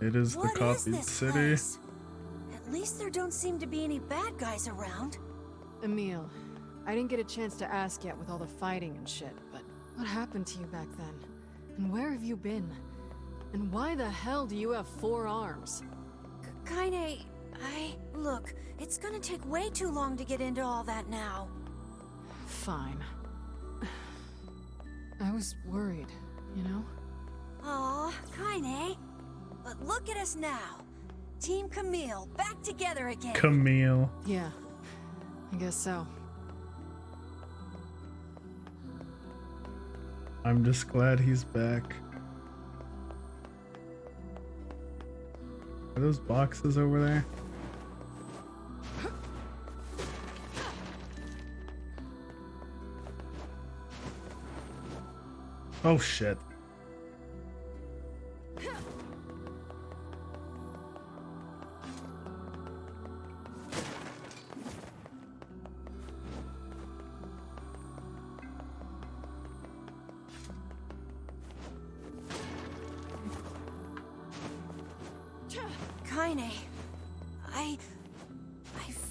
It is the copied city. Place? At least there don't seem to be any bad guys around. Emil, I didn't get a chance to ask yet with all the fighting and shit, but what happened to you back then? And where have you been? And why the hell do you have 4 arms? Kainé, Look, it's gonna take way too long to get into all that now. Fine. I was worried, you know? Aw, Kainé. But look at us now. Team Camille, back together again. Camille. Yeah, I guess so. I'm just glad he's back. Are those boxes over there? Oh shit. Kainé, I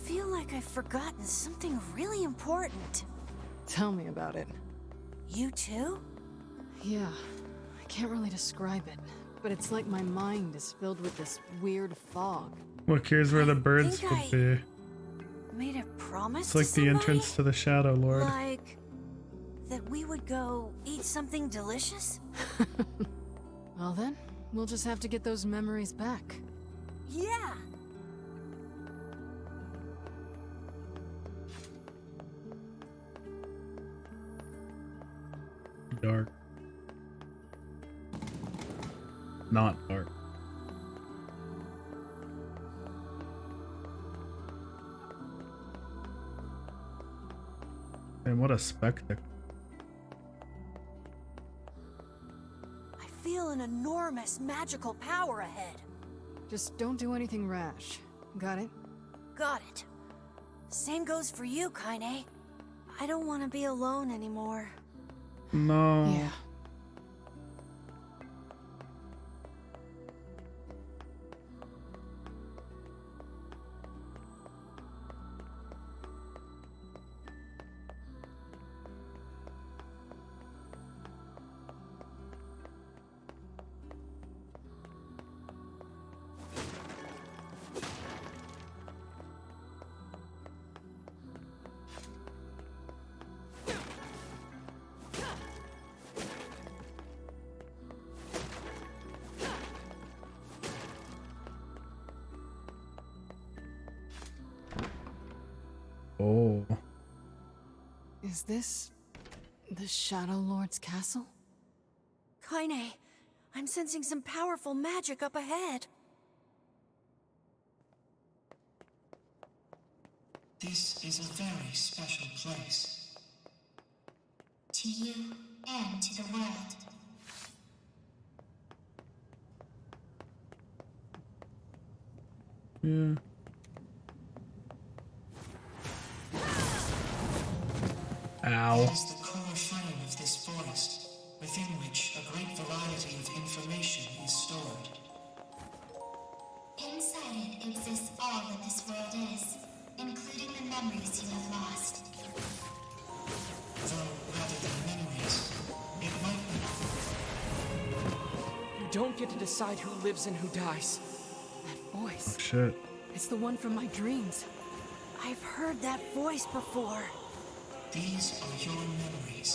feel like I've forgotten something really important. Tell me about it. You too? Yeah, I can't really describe it, but it's like my mind is filled with this weird fog. Look, here's where the birds think would be. Made a promise It's like to the somebody? entrance to the Shadow Lord. Like that we would go eat something delicious? Well then, we'll just have to get those memories back. Yeah. Dark. Not dark. And what a spectacle. I feel an enormous magical power ahead. Just don't do anything rash. Got it? Got it. Same goes for you, Kainé. I don't want to be alone anymore. No. Yeah. Oh. Is this the Shadow Lord's castle? Kainé, I'm sensing some powerful magic up ahead. This is a very special place. To you and to the world. Yeah. Ow. It is the core frame of this forest, within which a great variety of information is stored. Inside it exists all that this world is, including the memories you have lost. Though, rather than memories, it might be. You don't get to decide who lives and who dies. That voice. Shit. It's the one from my dreams. I've heard that voice before. These are your memories.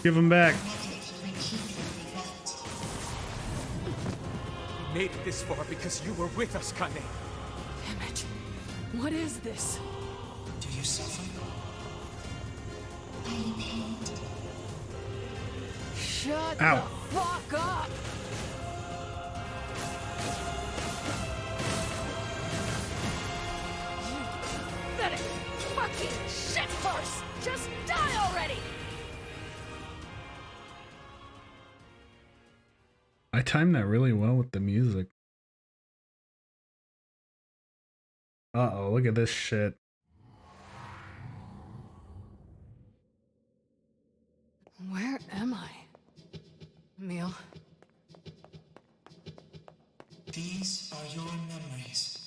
Give him back. We made it this far because you were with us, Kainé. Damn it. What is this? Do you suffer? Are you pained? Shut Ow. the fuck up! Pathetic fucking shitfarce! Just die already! I timed that really well with the music. Uh-oh, look at this shit. Where am I? Emil? These are your memories.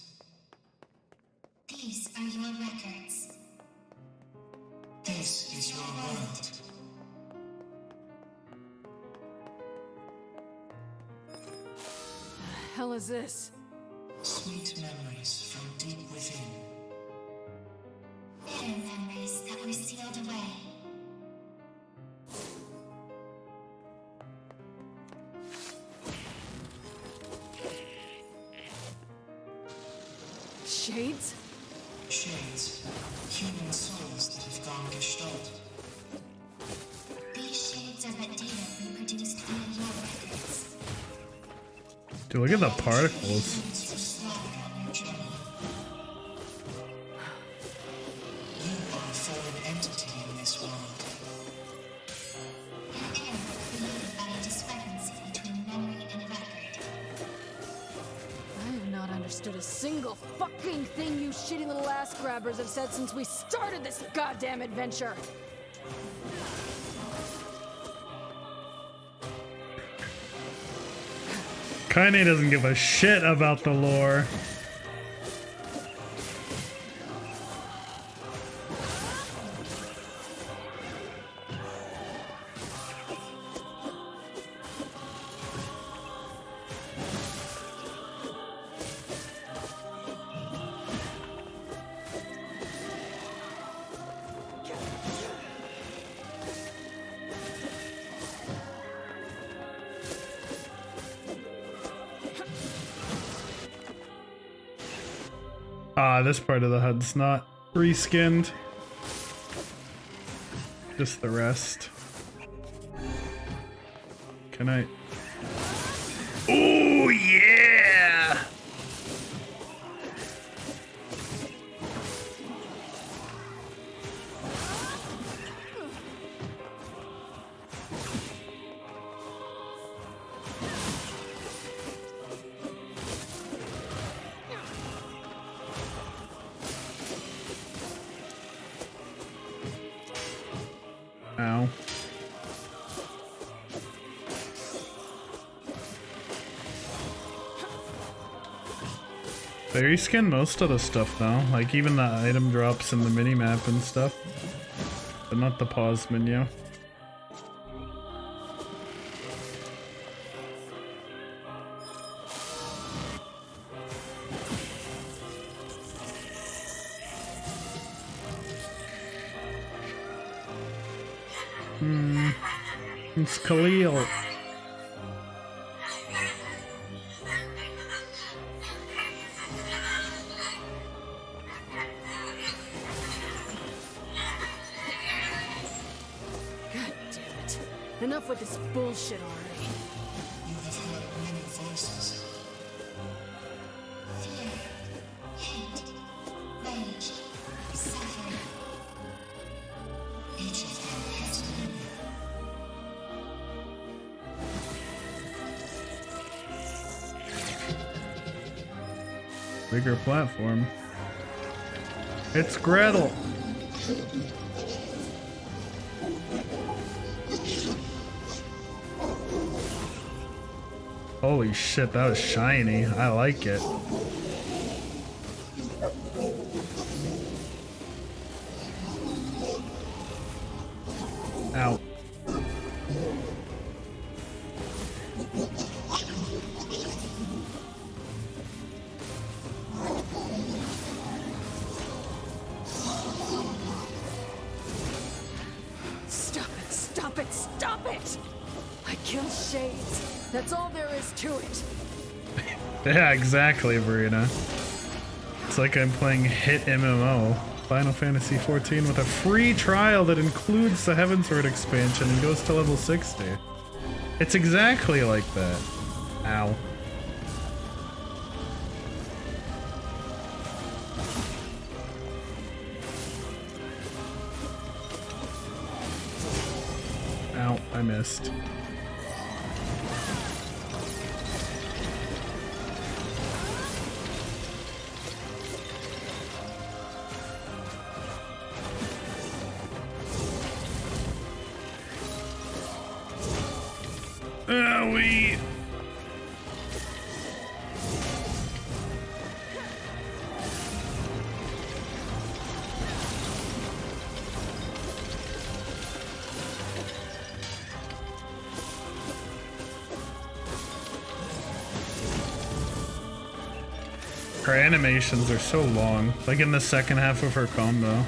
These are your records. This is your world. The hell is this? Sweet memories from deep within. Bitter memories that were sealed away. Shades? Shades. Human souls that have gone gestalt. These shades are but data reproduced via your records. Dude, look at the particles. These were slaughtered on your journey. You are a foreign entity in this world. An error created by a discrepancy between memory and record. I have not understood a single fucking thing you shitty little ass grabbers have said since we started this goddamn adventure. Kainé doesn't give a shit about the lore. Ah, this part of the HUD's not reskinned. Just the rest. Can I? Oh yeah! Ow. They reskin most of the stuff though, like even the item drops in the minimap and stuff, but not the pause menu. It's Khalil. God damn it. Enough with this bullshit already. You have heard many voices. Fear, hate, rage, suffering. Each of them has meaning. Bigger platform. It's Gretel. Holy shit, that was shiny. I like it. Ow. Stop it, stop it, stop it! I killed Shades. That's all there is to it. Yeah, exactly, Verena. It's like I'm playing hit MMO, Final Fantasy XIV, with a free trial that includes the Heavensward expansion and goes to level 60. It's exactly like that. Ow. Ow, I missed. Owie! Her animations are so long, like in the second half of her combo.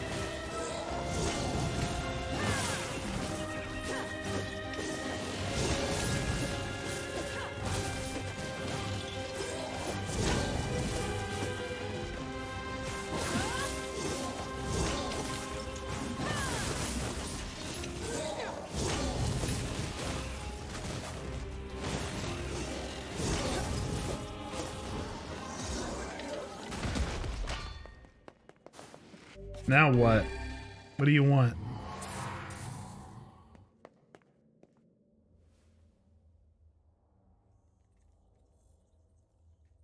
Now what? What do you want?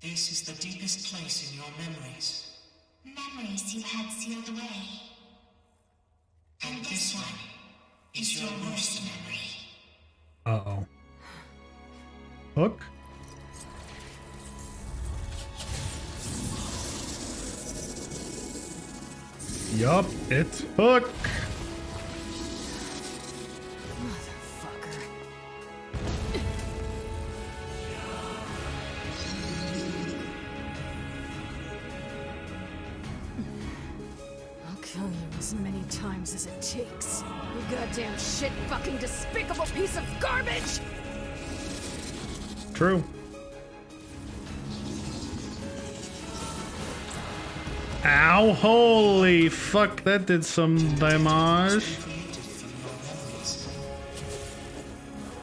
This is the deepest place in your memories. Memories you had sealed away. And this one is your worst memory. Uh-oh. Hook? Yup, it's Hook! Motherfucker. I'll kill you as many times as it takes. You goddamn shit fucking despicable piece of garbage! True. Ow, holy fuck, that did some damage.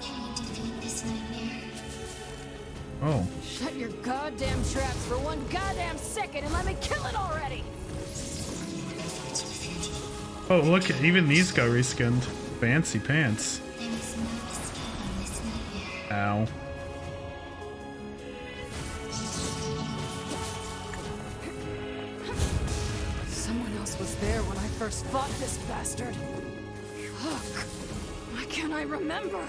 Can you defeat this nightmare? Oh. Shut your goddamn traps for one goddamn second and let me kill it already! Oh, look, even these got reskinned. Fancy pants. There is no escaping this nightmare. Ow. Someone else was there when I first fought this bastard. Fuck. Why can't I remember?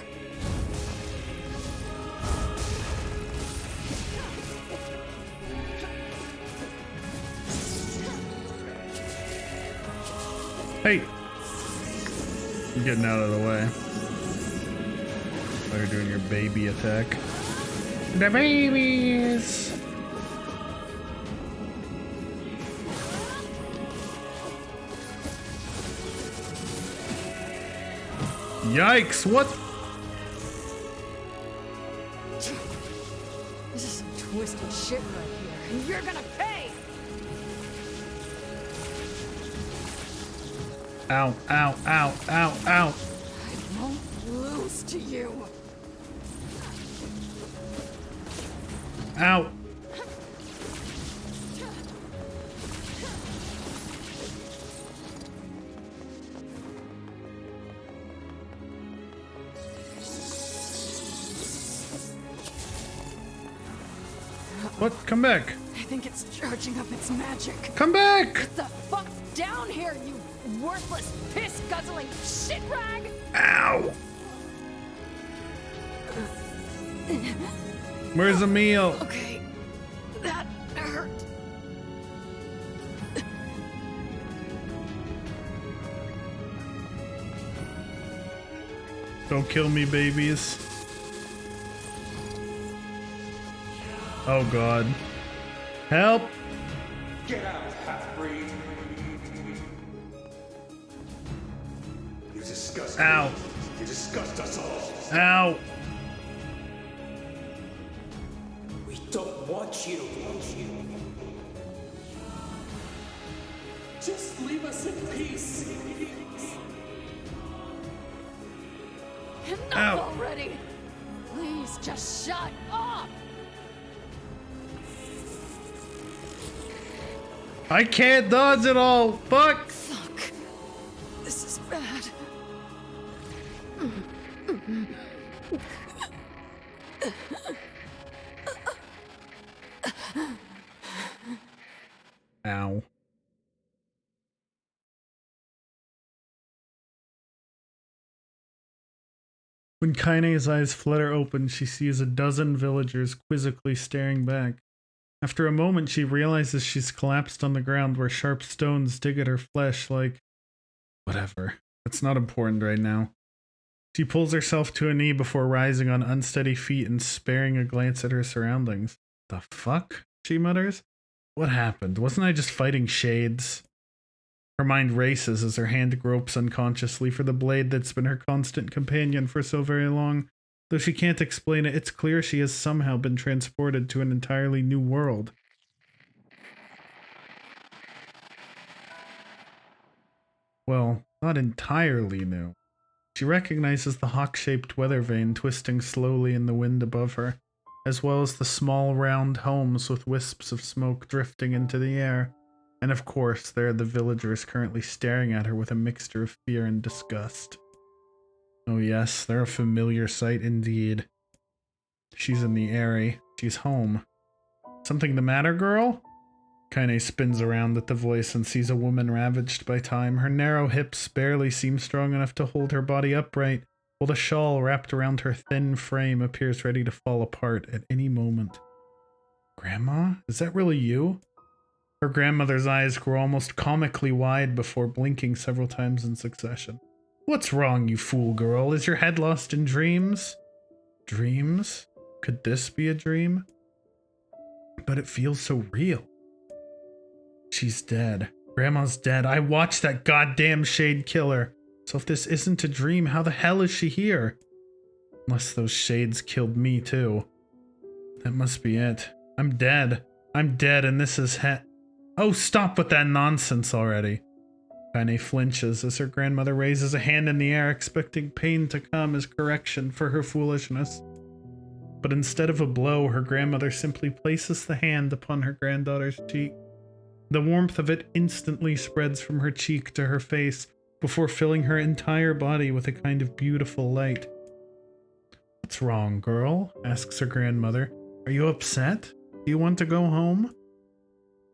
Hey! You're getting out of the way. Oh, you're doing your baby attack. The babies! Yikes, what? This is some twisted shit right here, and you're gonna pay! Ow, ow, ow, ow, ow. I won't lose to you. Ow. What? Come back. I think it's charging up its magic. Come back! Get the fuck down here, you worthless, piss-guzzling shit rag! Ow! Where's Emil? Okay, that hurt. Don't kill me, babies. Oh god. Help! Get out, half-breed! You disgust me. Ow. You disgust us all. Ow! We don't want you. Just leave us in peace. Enough Ow. already! Please, just shut up! I can't dodge it all! Fuck! Fuck. This is bad. Ow. When Kainé's eyes flutter open, she sees a dozen villagers quizzically staring back. After a moment, she realizes she's collapsed on the ground where sharp stones dig at her flesh like... Whatever. It's not important right now. She pulls herself to a knee before rising on unsteady feet and sparing a glance at her surroundings. The fuck? She mutters. What happened? Wasn't I just fighting shades? Her mind races as her hand gropes unconsciously for the blade that's been her constant companion for so very long. Though she can't explain it, it's clear she has somehow been transported to an entirely new world. Well, not entirely new. She recognizes the hawk-shaped weather vane twisting slowly in the wind above her, as well as the small round homes with wisps of smoke drifting into the air. And of course, there are the villagers currently staring at her with a mixture of fear and disgust. Oh yes, they're a familiar sight indeed. She's in the Airy. She's home. Something the matter, girl? Kainé spins around at the voice and sees a woman ravaged by time. Her narrow hips barely seem strong enough to hold her body upright, while the shawl wrapped around her thin frame appears ready to fall apart at any moment. Grandma? Is that really you? Her grandmother's eyes grow almost comically wide before blinking several times in succession. What's wrong, you fool girl? Is your head lost in dreams? Dreams? Could this be a dream? But it feels so real. She's dead. Grandma's dead. I watched that goddamn shade kill her. So if this isn't a dream, how the hell is she here? Unless those shades killed me too. That must be it. I'm dead. I'm dead and this is Oh, stop with that nonsense already. Kainé flinches as her grandmother raises a hand in the air, expecting pain to come as correction for her foolishness. But instead of a blow, her grandmother simply places the hand upon her granddaughter's cheek. The warmth of it instantly spreads from her cheek to her face before filling her entire body with a kind of beautiful light. What's wrong, girl? Asks her grandmother. Are you upset? Do you want to go home?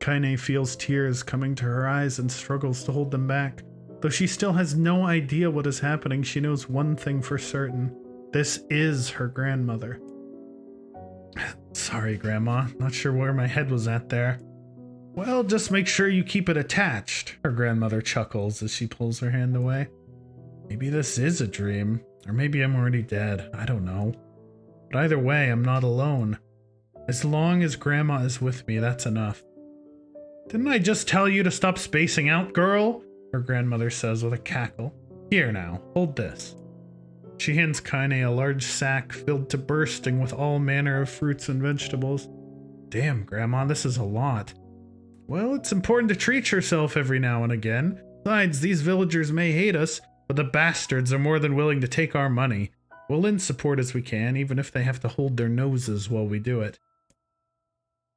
Kainé feels tears coming to her eyes and struggles to hold them back. Though she still has no idea what is happening, she knows one thing for certain. This is her grandmother. Sorry, Grandma. Not sure where my head was at there. Well, just make sure you keep it attached, her grandmother chuckles as she pulls her hand away. Maybe this is a dream, or maybe I'm already dead. I don't know. But either way, I'm not alone. As long as Grandma is with me, that's enough. Didn't I just tell you to stop spacing out, girl? Her grandmother says with a cackle. Here now, hold this. She hands Kainé a large sack filled to bursting with all manner of fruits and vegetables. Damn, Grandma, this is a lot. Well, it's important to treat yourself every now and again. Besides, these villagers may hate us, but the bastards are more than willing to take our money. We'll lend support as we can, even if they have to hold their noses while we do it.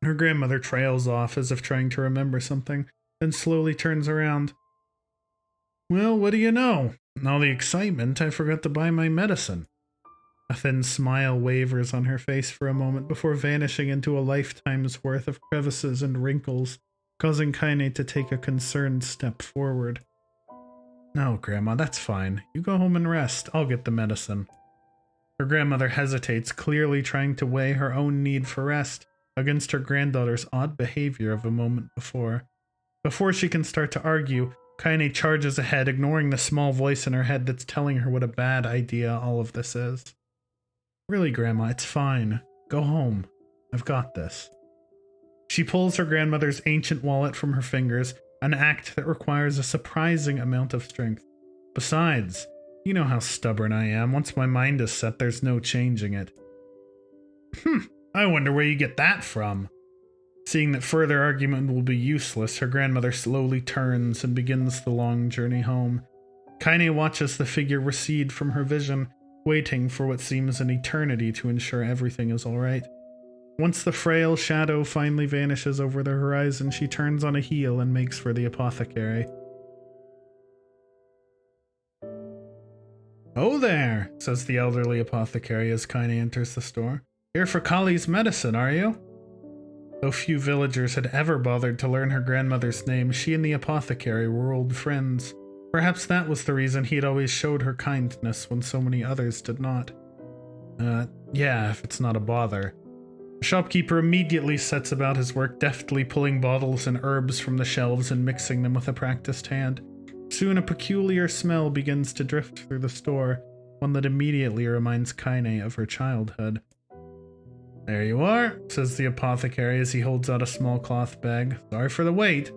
Her grandmother trails off as if trying to remember something, then slowly turns around. Well, what do you know? In all the excitement, I forgot to buy my medicine. A thin smile wavers on her face for a moment before vanishing into a lifetime's worth of crevices and wrinkles, causing Kainé to take a concerned step forward. No, Grandma, that's fine. You go home and rest. I'll get the medicine. Her grandmother hesitates, clearly trying to weigh her own need for rest against her granddaughter's odd behavior of a moment before. Before she can start to argue, Kainé charges ahead, ignoring the small voice in her head that's telling her what a bad idea all of this is. Really, Grandma, it's fine. Go home. I've got this. She pulls her grandmother's ancient wallet from her fingers, an act that requires a surprising amount of strength. Besides, you know how stubborn I am. Once my mind is set, there's no changing it. I wonder where you get that from. Seeing that further argument will be useless, her grandmother slowly turns and begins the long journey home. Kainé watches the figure recede from her vision, waiting for what seems an eternity to ensure everything is alright. Once the frail shadow finally vanishes over the horizon, she turns on a heel and makes for the apothecary. Oh there, says the elderly apothecary as Kainé enters the store. Here for Kali's medicine, are you? Though few villagers had ever bothered to learn her grandmother's name, she and the apothecary were old friends. Perhaps that was the reason he had always showed her kindness when so many others did not. Yeah, if it's not a bother. The shopkeeper immediately sets about his work, deftly pulling bottles and herbs from the shelves and mixing them with a practiced hand. Soon a peculiar smell begins to drift through the store, one that immediately reminds Kainé of her childhood. There you are, says the apothecary as he holds out a small cloth bag. Sorry for the wait.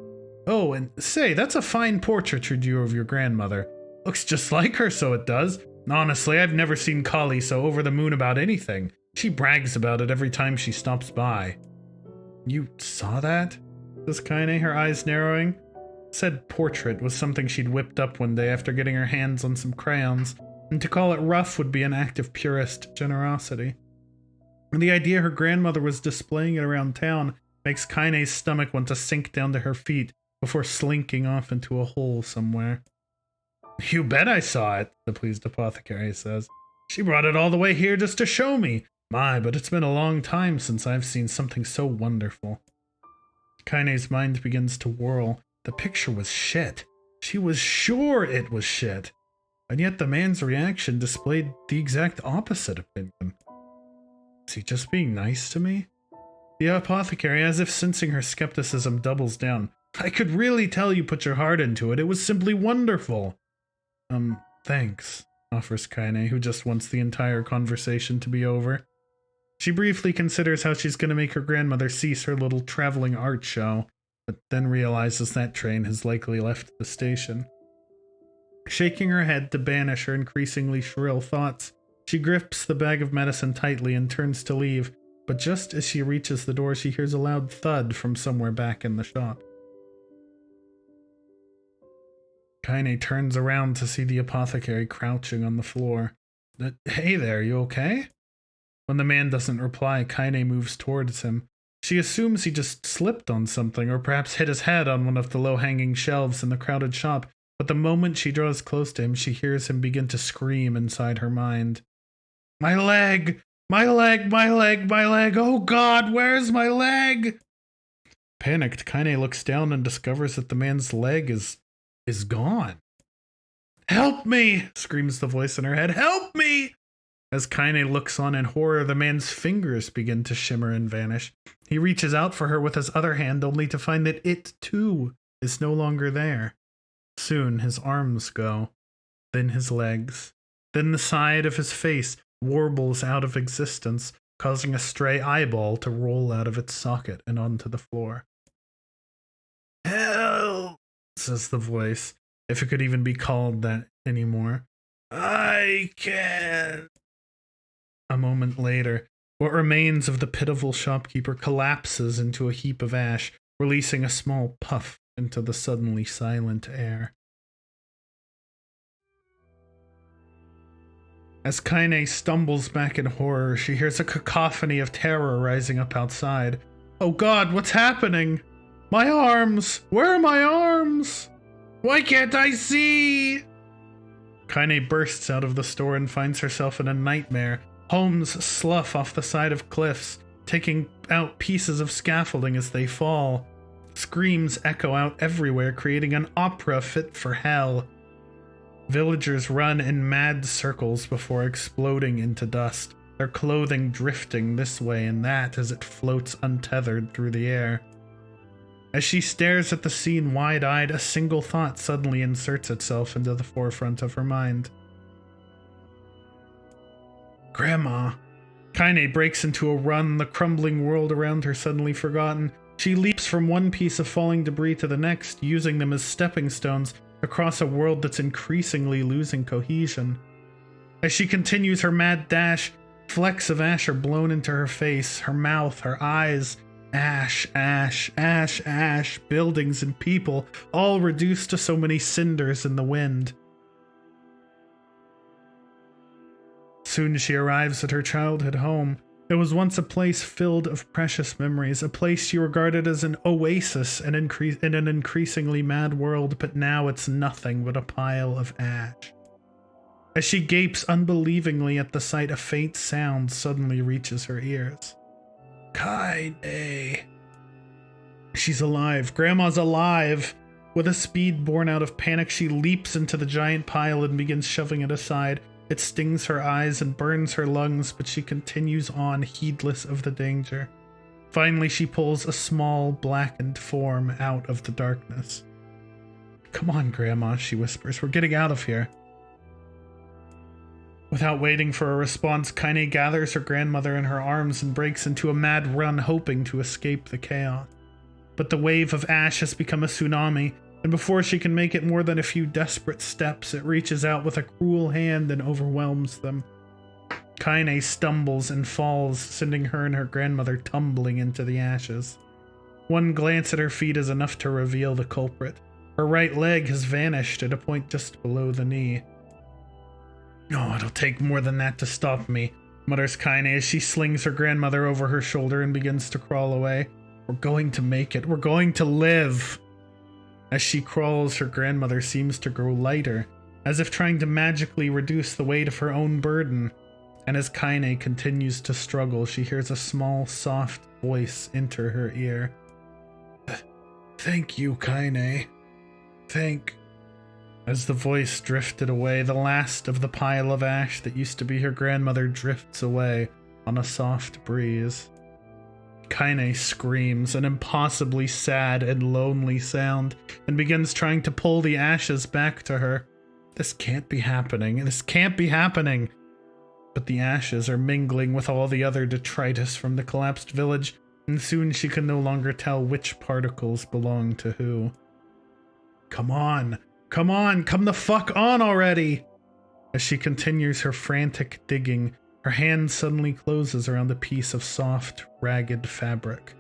Oh, and say, that's a fine portrait you drew of your grandmother. Looks just like her, so it does. Honestly, I've never seen Kali so over the moon about anything. She brags about it every time she stops by. You saw that? Says Kainé, her eyes narrowing. Said portrait was something she'd whipped up one day after getting her hands on some crayons, and to call it rough would be an act of purest generosity. And the idea her grandmother was displaying it around town makes Kainé's stomach want to sink down to her feet before slinking off into a hole somewhere. You bet I saw it, the pleased apothecary says. She brought it all the way here just to show me. My, but it's been a long time since I've seen something so wonderful. Kainé's mind begins to whirl. The picture was shit. She was sure it was shit. And yet the man's reaction displayed the exact opposite opinion. Is he just being nice to me? The apothecary, as if sensing her skepticism, doubles down. I could really tell you put your heart into it. It was simply wonderful. Thanks, offers Kainé, who just wants the entire conversation to be over. She briefly considers how she's going to make her grandmother cease her little traveling art show, but then realizes that train has likely left the station. Shaking her head to banish her increasingly shrill thoughts, she grips the bag of medicine tightly and turns to leave, but just as she reaches the door, she hears a loud thud from somewhere back in the shop. Kainé turns around to see the apothecary crouching on the floor. Hey there, you okay? When the man doesn't reply, Kainé moves towards him. She assumes he just slipped on something, or perhaps hit his head on one of the low-hanging shelves in the crowded shop, but the moment she draws close to him, she hears him begin to scream inside her mind. My leg! My leg! My leg! My leg! Oh God, where's my leg? Panicked, Kainé looks down and discovers that the man's leg is gone. Help me! Screams the voice in her head. Help me! As Kainé looks on in horror, the man's fingers begin to shimmer and vanish. He reaches out for her with his other hand, only to find that it, too, is no longer there. Soon his arms go, then his legs, then the side of his face warbles out of existence, causing a stray eyeball to roll out of its socket and onto the floor. Help! Says the voice, if it could even be called that anymore. I can't. A moment later, what remains of the pitiful shopkeeper collapses into a heap of ash, releasing a small puff into the suddenly silent air. As Kainé stumbles back in horror, she hears a cacophony of terror rising up outside. Oh God, what's happening? My arms! Where are my arms? Why can't I see? Kainé bursts out of the store and finds herself in a nightmare. Homes slough off the side of cliffs, taking out pieces of scaffolding as they fall. Screams echo out everywhere, creating an opera fit for hell. Villagers run in mad circles before exploding into dust, their clothing drifting this way and that as it floats untethered through the air. As she stares at the scene wide-eyed, a single thought suddenly inserts itself into the forefront of her mind. Grandma. Kainé breaks into a run, the crumbling world around her suddenly forgotten. She leaps from one piece of falling debris to the next, using them as stepping stones across a world that's increasingly losing cohesion. As she continues her mad dash, flecks of ash are blown into her face, her mouth, her eyes. Ash, ash, ash, ash, buildings and people, all reduced to so many cinders in the wind. Soon she arrives at her childhood home. It was once a place filled of precious memories, a place she regarded as an oasis in an increasingly mad world, but now it's nothing but a pile of ash. As she gapes unbelievingly at the sight, a faint sound suddenly reaches her ears. Kainé. She's alive. Grandma's alive. With a speed born out of panic, she leaps into the giant pile and begins shoving it aside. It stings her eyes and burns her lungs, but she continues on, heedless of the danger. Finally, she pulls a small, blackened form out of the darkness. Come on, Grandma, she whispers. We're getting out of here. Without waiting for a response, Kainé gathers her grandmother in her arms and breaks into a mad run, hoping to escape the chaos. But the wave of ash has become a tsunami, and before she can make it more than a few desperate steps, it reaches out with a cruel hand and overwhelms them. Kainé stumbles and falls, sending her and her grandmother tumbling into the ashes. One glance at her feet is enough to reveal the culprit. Her right leg has vanished at a point just below the knee. "Oh, it'll take more than that to stop me," mutters Kainé as she slings her grandmother over her shoulder and begins to crawl away. "We're going to make it. We're going to live." As she crawls, her grandmother seems to grow lighter, as if trying to magically reduce the weight of her own burden. And as Kainé continues to struggle, she hears a small, soft voice enter her ear. "Thank you, Kainé. As the voice drifted away, the last of the pile of ash that used to be her grandmother drifts away on a soft breeze. Kainé screams, an impossibly sad and lonely sound, and begins trying to pull the ashes back to her. This can't be happening. This can't be happening. But the ashes are mingling with all the other detritus from the collapsed village, and soon she can no longer tell which particles belong to who. Come on, come the fuck on already! As she continues her frantic digging, her hand suddenly closes around a piece of soft, ragged fabric.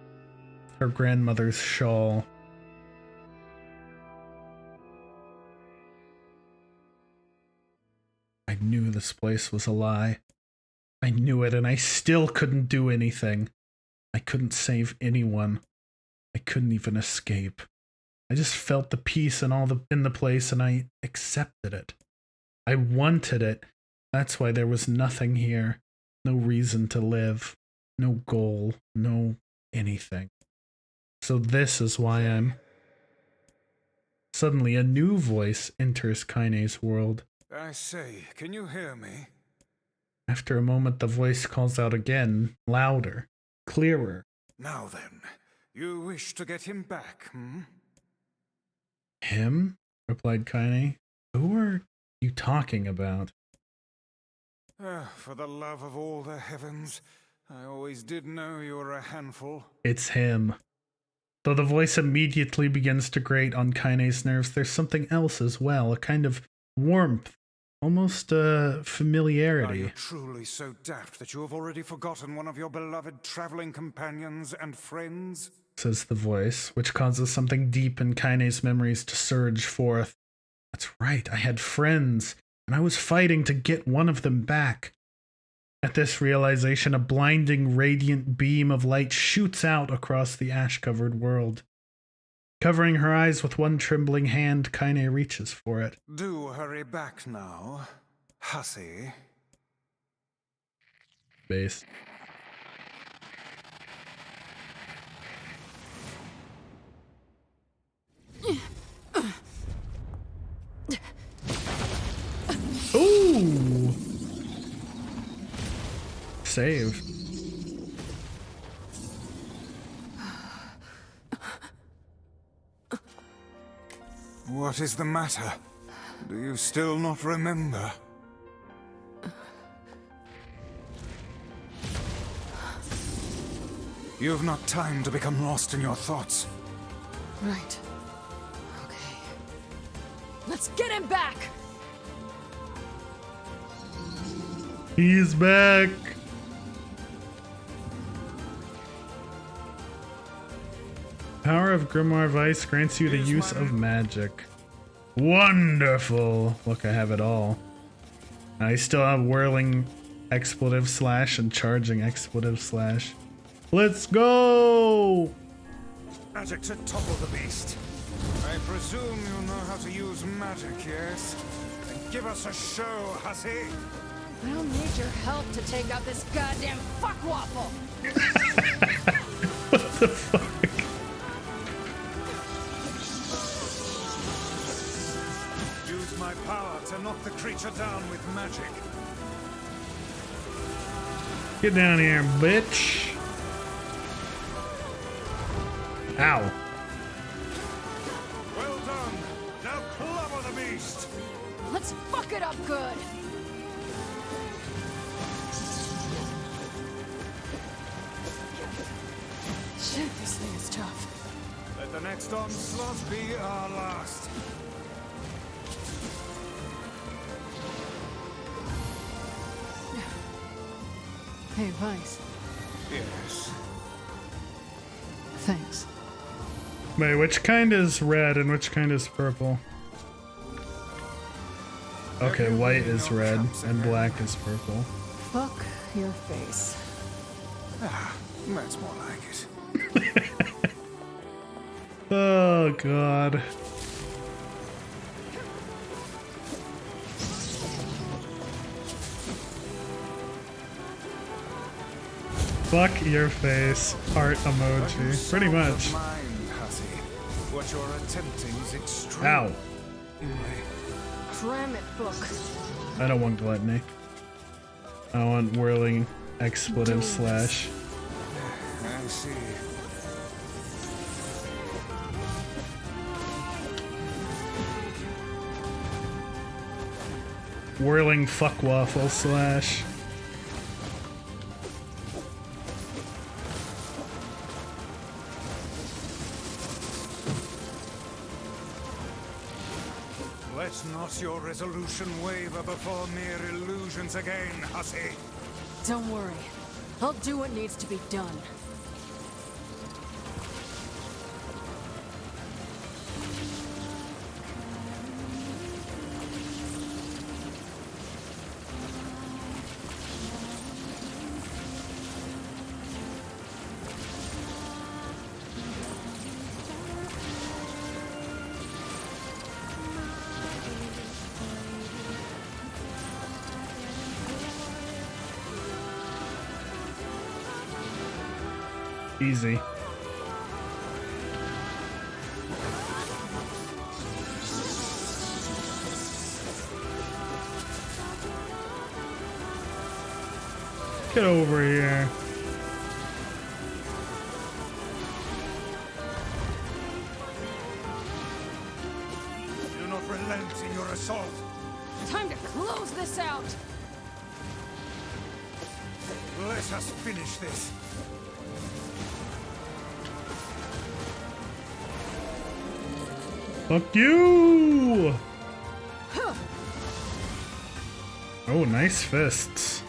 Her grandmother's shawl. I knew this place was a lie. I knew it, and I still couldn't do anything. I couldn't save anyone. I couldn't even escape. I just felt the peace and all in the place, and I accepted it. I wanted it. That's why there was nothing here. No reason to live. No goal. No anything. So this is why I'm... Suddenly, a new voice enters Kainé's world. I say, can you hear me? After a moment, the voice calls out again, louder, clearer. Now then, you wish to get him back, hmm? Him? Replied Kainé. Who are you talking about? For the love of all the heavens, I always did know you were a handful. It's him. Though the voice immediately begins to grate on Kainé's nerves, there's something else as well, a kind of warmth, almost a familiarity. Are you truly so daft that you have already forgotten one of your beloved traveling companions and friends? Says the voice, which causes something deep in Kainé's memories to surge forth. That's right, I had friends, and I was fighting to get one of them back. At this realization, a blinding, radiant beam of light shoots out across the ash-covered world. Covering her eyes with one trembling hand, Kainé reaches for it. Do hurry back now, hussy. Base. Ooh! Save. What is the matter? Do you still not remember? You have not time to become lost in your thoughts. Right. Okay. Let's get him back! He's back! Power of Grimoire Vice grants you the use of magic. Wonderful! Look, I have it all. I still have whirling expletive slash and charging expletive slash. Let's go! Magic to topple the beast. I presume you know how to use magic, yes? Then give us a show, hussy! I don't need your help to take out this goddamn fuckwaffle! What the fuck? Use my power to knock the creature down with magic. Get down here, bitch. Ow. Well done. Now clobber the beast. Let's fuck it up good! Shit, this thing is tough. Let the next onslaught be our last. Hey, Vice. Yes. Thanks. Wait, which kind is red and which kind is purple? Okay, white is red and black is purple. Fuck your face. Ah, that's more like it. Oh god. Fuck your face, heart emoji. Pretty much. Mind, hussy. What you're attempting is extreme. Ow. Cram it, book. I don't want gluttony. I want whirling expletive slash. I see. Whirling fuck waffle slash. Let not your resolution waver before mere illusions again, hussy. Don't worry. I'll do what needs to be done. Easy. Get over here. Do not relent in your assault. Time to close this out! Let us finish this. Fuck you! Oh, nice fists.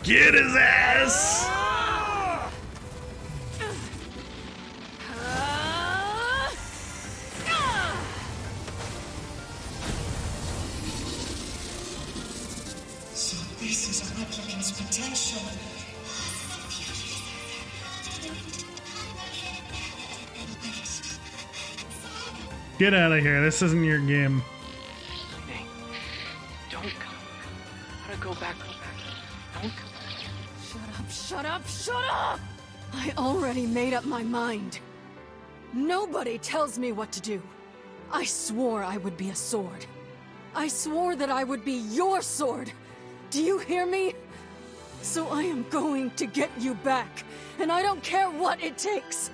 Get his ass! So this is a replicant's potential. Get out of here. This isn't your game. Hey, don't come. Gotta go back. Don't come. Shut up, shut up, shut up! I already made up my mind. Nobody tells me what to do. I swore I would be a sword. I swore that I would be your sword. Do you hear me? So I am going to get you back, and I don't care what it takes.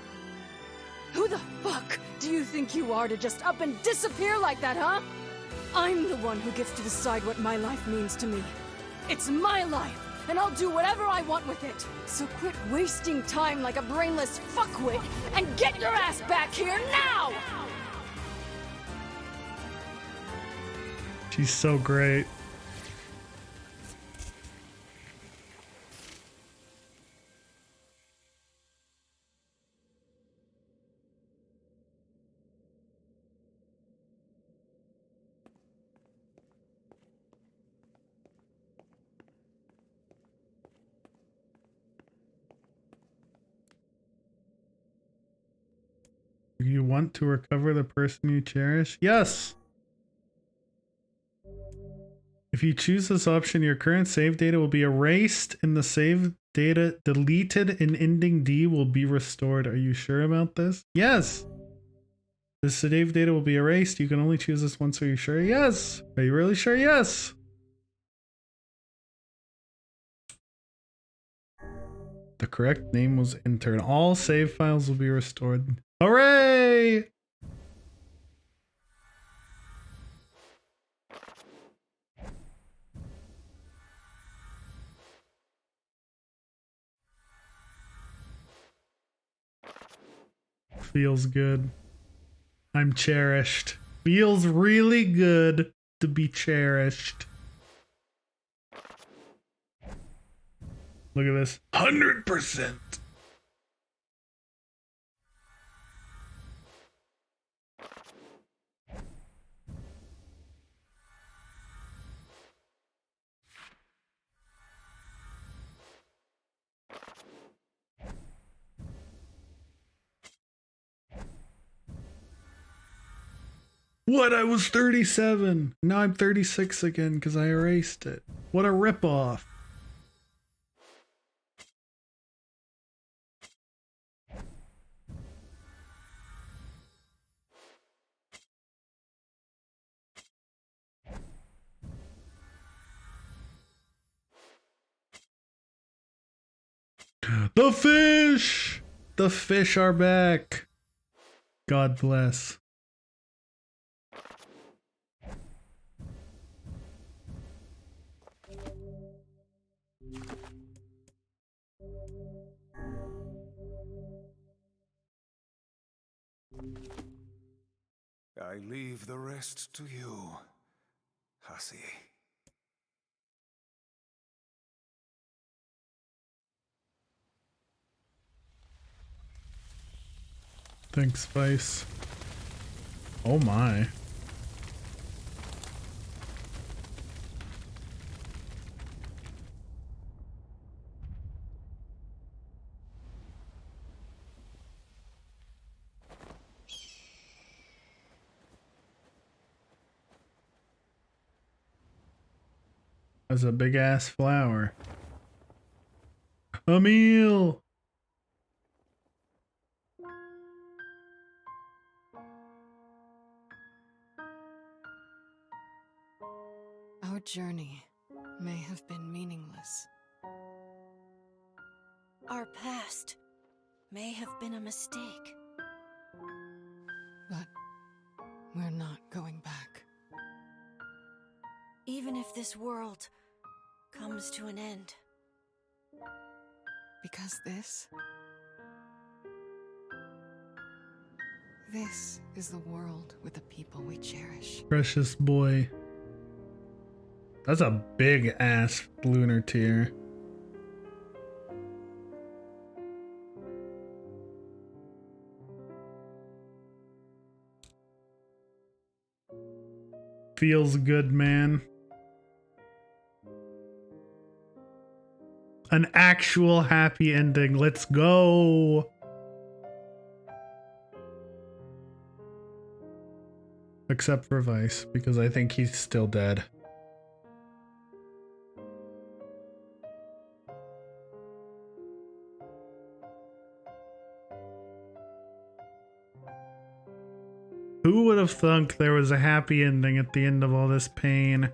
Who the fuck do you think you are to just up and disappear like that, huh? I'm the one who gets to decide what my life means to me. It's my life, and I'll do whatever I want with it. So quit wasting time like a brainless fuckwit and get your ass back here now! She's so great. Do you want to recover the person you cherish? Yes! If you choose this option, your current save data will be erased and the save data deleted and ending D will be restored. Are you sure about this? Yes! The save data will be erased. You can only choose this once. Are you sure? Yes! Are you really sure? Yes! The correct name was entered. All save files will be restored. Hooray! Feels good. I'm cherished. Feels really good to be cherished. Look at this. 100%. What? I was 37. Now I'm 36 again because I erased it. What a ripoff. The fish! The fish are back. God bless. I leave the rest to you, Hussy. Thanks, Vice. Oh my. That's a big ass flower. A meal! Our journey may have been meaningless. Our past may have been a mistake. But we're not going back. Even if this world comes to an end. Because this is the world with the people we cherish. Precious boy. That's a big ass lunar tear. Feels good, man. An actual happy ending. Let's go. Except for Vice, because I think he's still dead. Who would have thunk there was a happy ending at the end of all this pain?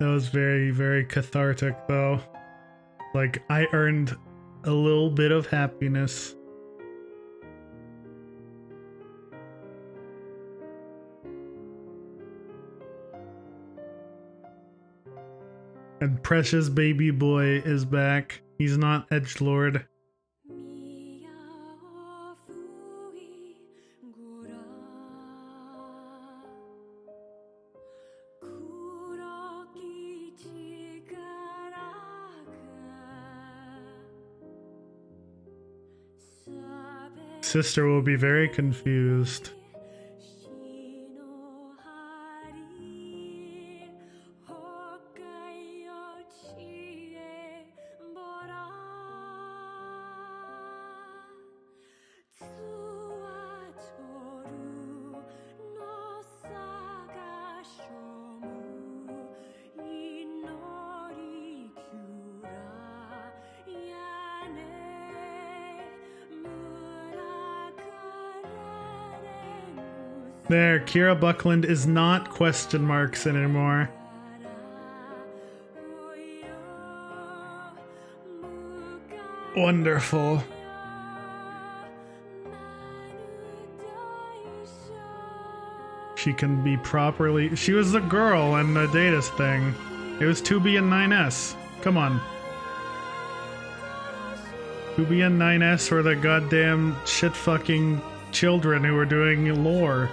That was very, very cathartic, though. Like, I earned a little bit of happiness. And precious baby boy is back. He's not edgelord. Sister will be very confused. There, Kira Buckland is not question marks anymore. Wonderful. She can be properly... She was the girl in the Data's thing. It was 2B and 9S. Come on. 2B and 9S were the goddamn shit-fucking children who were doing lore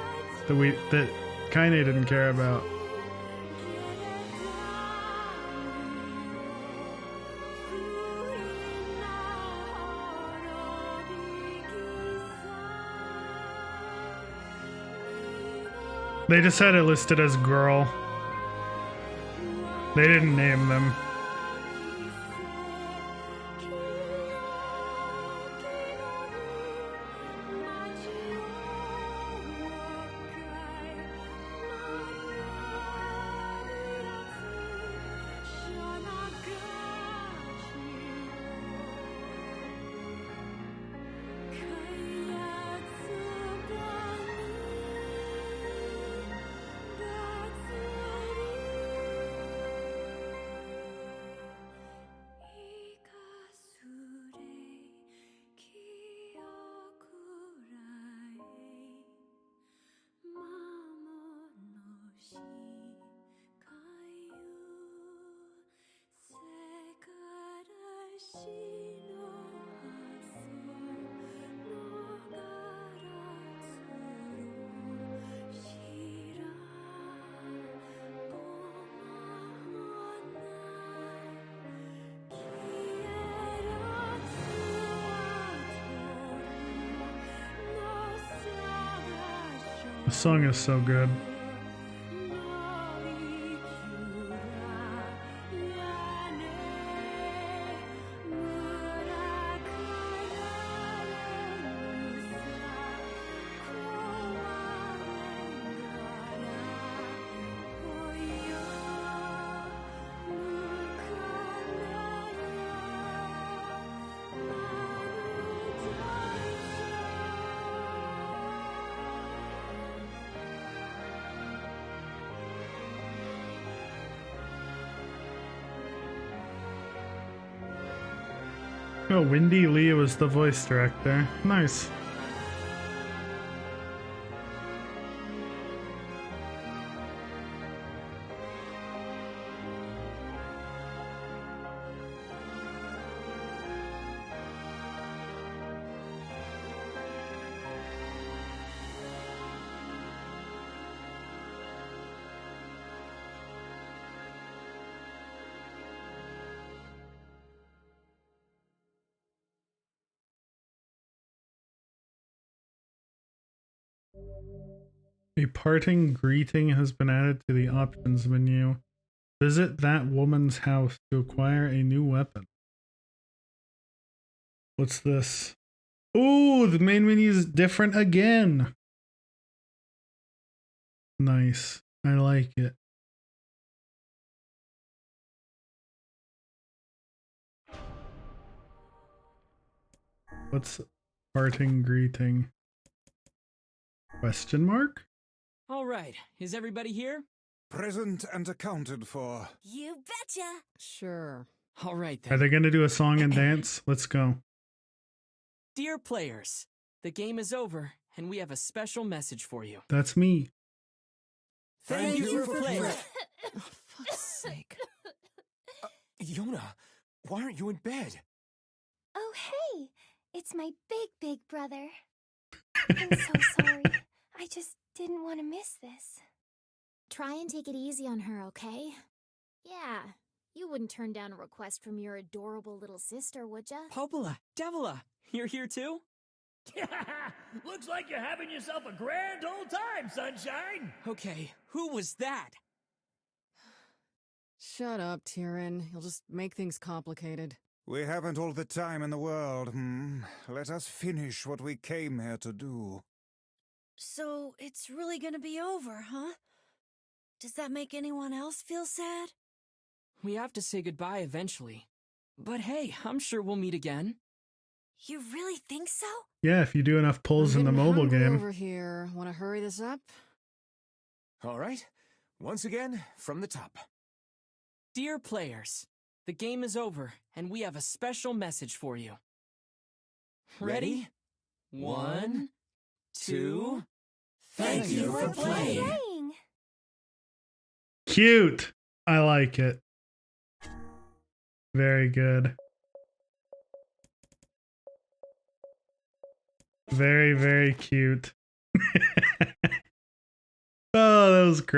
that Kainé didn't care about. They just had it listed as girl. They didn't name them. The song is so good. Oh, Wendy Lee was the voice director. Nice. A parting greeting has been added to the options menu. Visit that woman's house to acquire a new weapon. What's this? Ooh, the main menu is different again. Nice. I like it. What's parting greeting? Question mark? All right, is everybody here? Present and accounted for. You betcha. Sure. All right Are then. they going to do a song and dance? Let's go. Dear players, the game is over, and we have a special message for you. That's me. Thank you for playing. For fuck's sake. Yona, why aren't you in bed? Oh, hey! It's my big brother. I'm so sorry. I just didn't want to miss this. Try and take it easy on her, okay? Yeah, you wouldn't turn down a request from your adorable little sister, would ya? Popola, Devila, you're here too? Looks like you're having yourself a grand old time, sunshine! Okay, who was that? Shut up, Tyrion. You'll just make things complicated. We haven't all the time in the world, Let us finish what we came here to do. So it's really gonna be over, huh? Does that make anyone else feel sad? We have to say goodbye eventually. But hey, I'm sure we'll meet again. You really think so? Yeah, if you do enough pulls in the mobile game. Over here. Want to hurry this up? All right. Once again, from the top. Dear players, the game is over, and we have a special message for you. Ready? 1, 2. Thank you for playing. Cute. I like it. Very good. Very, very cute. Oh, that was great.